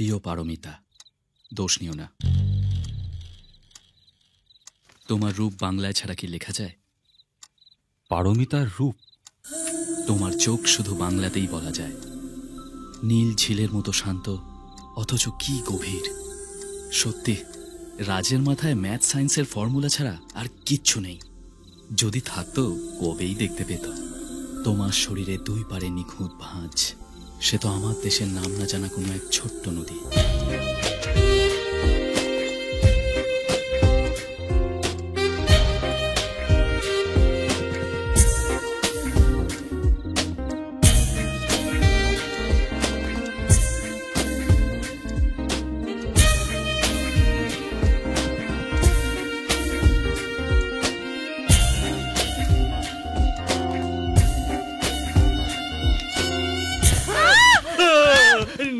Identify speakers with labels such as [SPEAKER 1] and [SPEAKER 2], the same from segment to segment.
[SPEAKER 1] প্রিয় পারমিতা, দোষ নিও না। তোমার রূপ বাংলায় ছাড়া কি লেখা যায়?
[SPEAKER 2] পারমিতার রূপ?
[SPEAKER 1] তোমার চোখ শুধু বাংলাতেই বলা যায়। নীল ঝিলের মতো শান্ত, অথচ কি গভীর। সত্যি, রাজের মাথায় ম্যাথ সায়েন্সের ফর্মুলা ছাড়া আর কিচ্ছু নেই। যদি থাকতো কবেই দেখতে পেত। তোমার শরীরে দুই পারে নিখুঁত ভাঁজ, সে তো আমার দেশের নাম না জানা কোনো এক ছোট্ট নদী।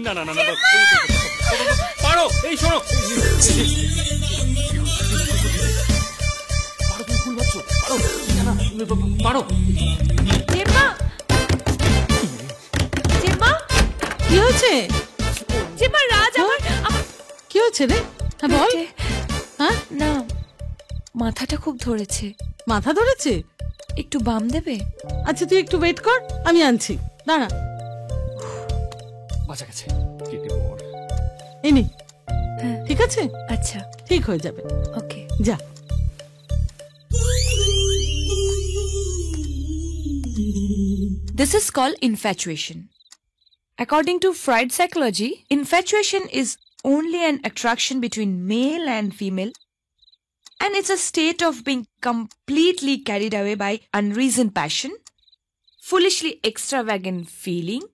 [SPEAKER 2] না না না না, পারো, এই শোনো, পারো, তুমি ভুল ভাবছো, পারো, না না, পারো।
[SPEAKER 3] জেম্মা, জেম্মা,
[SPEAKER 4] কি হয়েছে?
[SPEAKER 3] জেম্মা, রাজ আমার
[SPEAKER 4] কি হয়েছে রে? হ্যাঁ বল। হ্যাঁ,
[SPEAKER 3] না, মাথাটা খুব ধরেছে।
[SPEAKER 4] মাথা ধরেছে?
[SPEAKER 3] একটু বাম দেবে?
[SPEAKER 4] আচ্ছা তুই একটু ওয়েট কর, আমি আনছি, দাঁড়া।
[SPEAKER 2] বাঁচা গেছে, কেটে পড়।
[SPEAKER 4] এই নে,
[SPEAKER 3] হ্যাঁ,
[SPEAKER 4] ঠিক আছে,
[SPEAKER 3] আচ্ছা,
[SPEAKER 4] ঠিক হয়ে যাবে।
[SPEAKER 3] ওকে,
[SPEAKER 4] যা।
[SPEAKER 3] This is called infatuation. According to Freud psychology, infatuation is only an attraction between male and female, and it's a state of being completely carried away by unreasoned passion, foolishly extravagant feeling,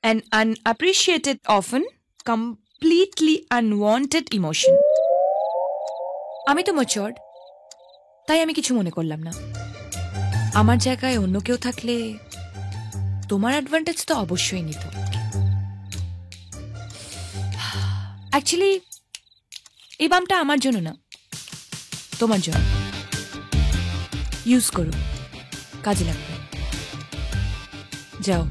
[SPEAKER 3] and unappreciated, often completely unwanted emotion. আমি তো matured, তাই আমি কিছু মনে করলাম না। আমার জায়গায় অন্য কেউ থাকলে তোমার অ্যাডভান্টেজ তো অবশ্যই নিত। অ্যাকচুয়ালি এই বামটা আমার জন্য না, তোমার জন্য। ইউজ করো, কাজে লাগবে। যাও।